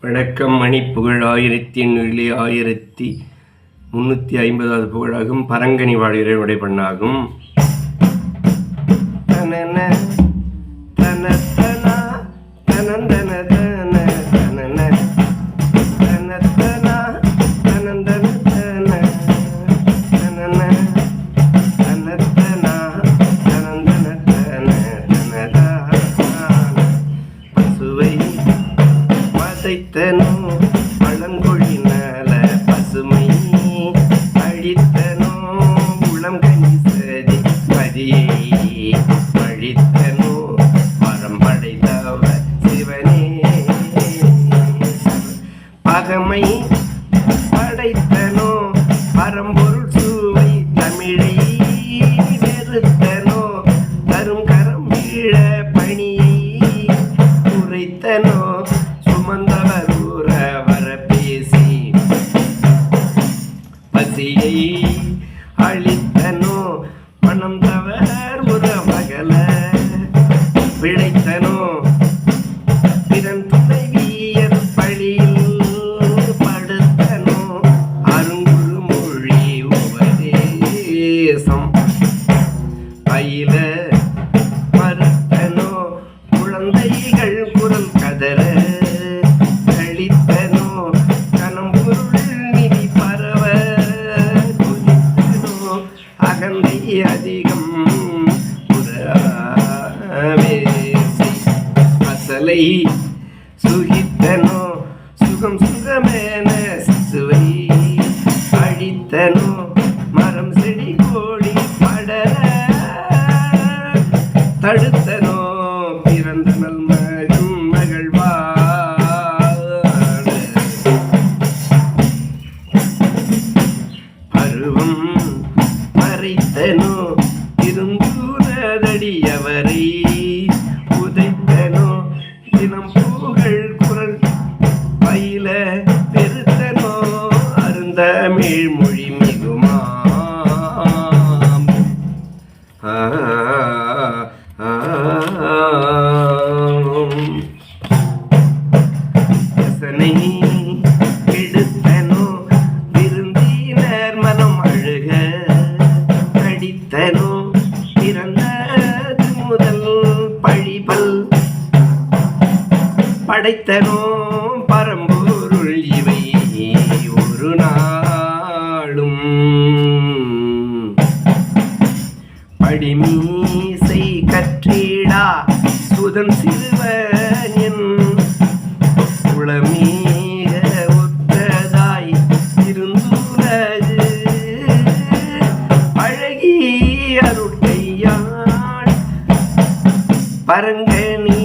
வணக்கம். மணி புகழ் 1850 புகழாகும். பரங்கனி வாழ்கிற உடைப்பண்ணாகும். பசைத்தனோ பழங்கொழி நல பசுமை அழித்தனோ உளம் கணிசதி பதியை அழித்தனோ மரம் படைத்தவ சிவனே பகமை படைத்தனோ பரம்பொருள் சுவை தமிழை வெறுத்தனோ தரும் கரம் வீழ பணியை உரைத்தனோ சுமந்தவர் ஊர வர பேசி பசியை அழித்தனோ மனம் தவர் உறவகல விளைத்தனோ பிறன் துணைவியர் பழியில் படுத்தனோ அருங்குறு மொழி உபதேசம் பயில மறுத்தனோ குழந்தைகள் குரல் கதற அதிகம் அசலை சுகித்தனோ சுகம் சுகமேன சிசுவை அழித்தனோ மரம் செடி கோடி படர தடுத்தனோ பிறந்த நல் மகன் மகள்வாழ பருவம் மறைத்தனோ இருந்தூரதடியவரை உதைத்தனோ தினம் புகழ் குரல் பயில பெருத்தனோ அருந்தமிழ் மொழி மிகுமாம் ரசனை எடுத்தனோ விருந்தினர் மனம் அழுக அடித்தனோ பிறந்தது முதல் பழிபல் படைத்தனோ பரம்பொருள் இவை ஒரு நாளும் படிமீசை கற்றிடா சுதன் சிறுவனின் உளமீக ஒத்ததாய் இருந்துலகு அழகி அருட்டையாள் பரங்கனி